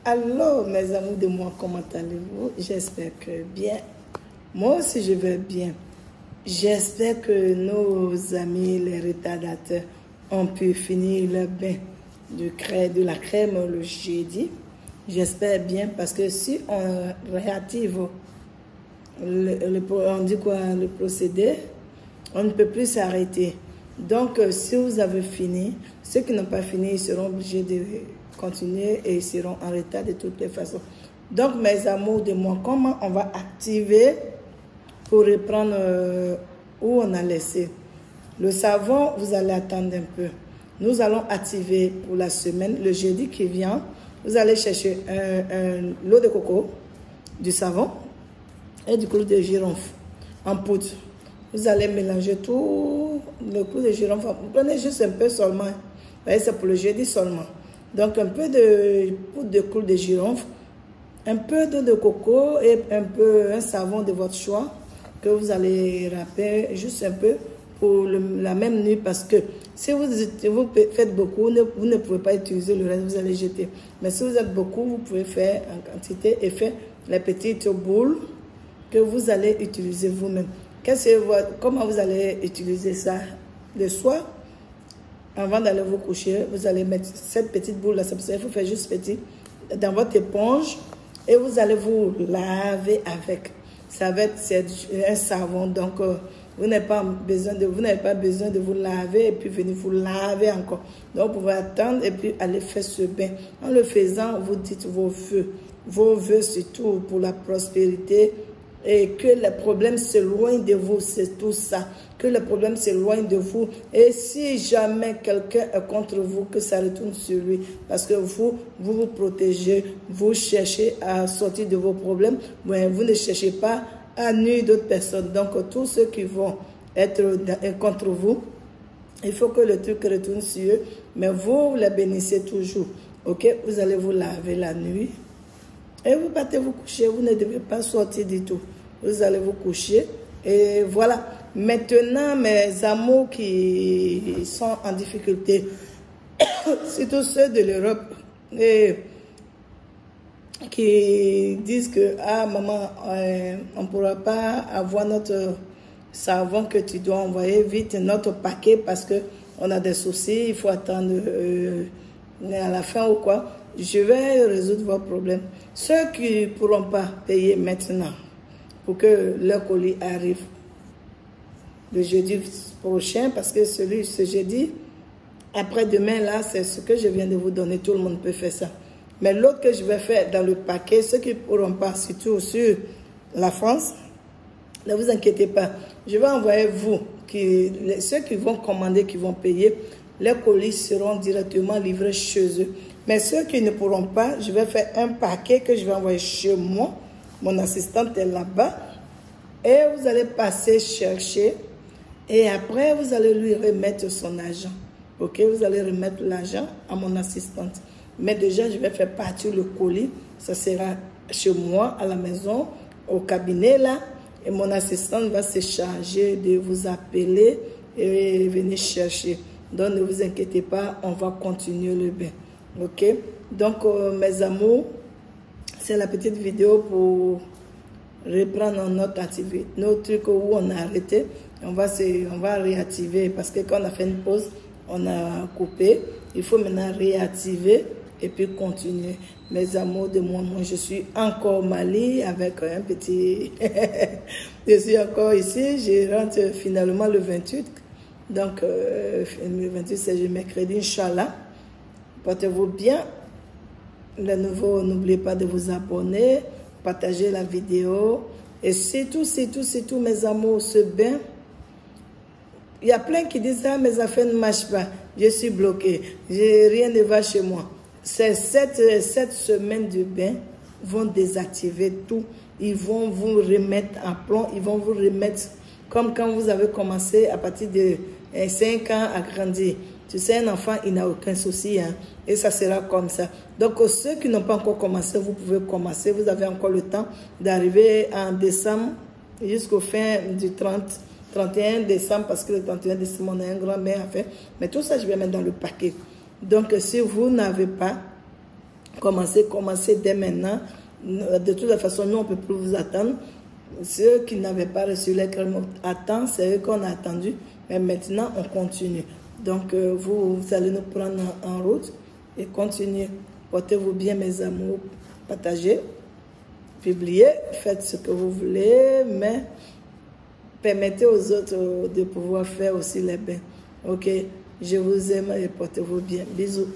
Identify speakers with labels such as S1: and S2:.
S1: Alors, mes amours de moi, comment allez-vous? J'espère que bien. Moi aussi, je vais bien. J'espère que nos amis, les retardateurs, ont pu finir leur bain de la crème le jeudi. J'espère bien parce que si on réactive on dit quoi, le procédé, on ne peut plus s'arrêter. Donc, si vous avez fini, ceux qui n'ont pas fini, ils seront obligés de continuer et ils seront en retard de toutes les façons. Donc, mes amours de moi, comment on va activer pour reprendre où on a laissé? Le savon, vous allez attendre un peu. Nous allons activer pour la semaine, le jeudi qui vient. Vous allez chercher l'eau de coco, du savon et du clou de girofle en poudre. Vous allez mélanger tout le clou de girofle. Vous prenez juste un peu seulement. Vous voyez, c'est pour le jeudi seulement. Donc, un peu de poudre de clou de girofle, un peu d'eau de coco et un savon de votre choix que vous allez râper juste un peu pour la même nuit parce que si vous faites beaucoup, vous ne pouvez pas utiliser le reste, vous allez jeter. Mais si vous êtes beaucoup, vous pouvez faire en quantité et faire les petites boules que vous allez utiliser vous-même. Comment vous allez utiliser ça? Le soir, avant d'aller vous coucher, vous allez mettre cette petite boule-là, c'est pour ça qu'il faut faire juste petit, dans votre éponge et vous allez vous laver avec. Ça va être un savon, donc vous n'avez pas besoin de vous laver et puis venir vous laver encore. Donc vous pouvez attendre et puis aller faire ce bain. En le faisant, vous dites vos vœux surtout pour la prospérité et que les problèmes s'éloignent de vous, c'est tout ça. Que les problèmes s'éloignent de vous. Et si jamais quelqu'un est contre vous, que ça retourne sur lui. Parce que vous protégez, vous cherchez à sortir de vos problèmes, mais vous ne cherchez pas à nuire d'autres personnes. Donc, tous ceux qui vont être contre vous, il faut que le truc retourne sur eux, mais vous les bénissez toujours. Ok? Vous allez vous laver la nuit. Et vous partez vous coucher, vous ne devez pas sortir du tout. Vous allez vous coucher. Et voilà. Maintenant, mes amours qui sont en difficulté, surtout ceux de l'Europe, et qui disent que, ah maman, on ne pourra pas avoir notre savon que tu dois envoyer vite, notre paquet, parce qu'on a des soucis, il faut attendre à la fin ou quoi. Je vais résoudre vos problèmes. Ceux qui ne pourront pas payer maintenant pour que leur colis arrive le jeudi prochain, parce que ce jeudi, après-demain, là, c'est ce que je viens de vous donner. Tout le monde peut faire ça. Mais l'autre que je vais faire dans le paquet, ceux qui ne pourront pas, surtout sur la France, ne vous inquiétez pas. Je vais envoyer ceux qui vont commander, qui vont payer, les colis seront directement livrés chez eux. Mais ceux qui ne pourront pas, je vais faire un paquet que je vais envoyer chez moi. Mon assistante est là-bas. Et vous allez passer chercher. Et après, vous allez lui remettre son argent. Ok? Vous allez remettre l'argent à mon assistante. Mais déjà, je vais faire partir le colis. Ça sera chez moi, à la maison, au cabinet là. Et mon assistante va se charger de vous appeler et venir chercher. Donc, ne vous inquiétez pas, on va continuer le bain. Ok? Donc, mes amours, c'est la petite vidéo pour reprendre notre activité, notre truc où on a arrêté. On va réactiver parce que quand on a fait une pause, on a coupé. Il faut maintenant réactiver et puis continuer. Mes amours de moi, je suis encore au Mali avec un petit... je suis encore ici. Je rentre finalement le 28. Donc, le 28, c'est le mercredi, Inch'Allah. Portez-vous bien. Les nouveaux, n'oubliez pas de vous abonner, partager la vidéo. Et c'est tout, mes amours, ce bain. Il y a plein qui disent, ah, mes affaires ne marchent pas. Je suis bloqué. Rien ne va chez moi. Cette semaine de bain vont désactiver tout. Ils vont vous remettre en plomb. Ils vont vous remettre comme quand vous avez commencé à partir de 5 ans à grandir. Tu sais, un enfant, il n'a aucun souci. Hein, et ça sera comme ça. Donc, ceux qui n'ont pas encore commencé, vous pouvez commencer. Vous avez encore le temps d'arriver en décembre jusqu'au fin du 31 décembre. Parce que le 31 décembre, on a un grand bain à faire. Mais tout ça, je vais mettre dans le paquet. Donc, si vous n'avez pas Commencez dès maintenant. De toute façon, nous, on ne peut plus vous attendre. Ceux qui n'avaient pas reçu les crèmes à c'est eux qu'on a attendu. Mais maintenant, on continue. Donc, vous allez nous prendre en route et continuez. Portez-vous bien, mes amours. Partagez, publiez, faites ce que vous voulez, mais permettez aux autres de pouvoir faire aussi les bains. Ok, je vous aime et portez-vous bien. Bisous.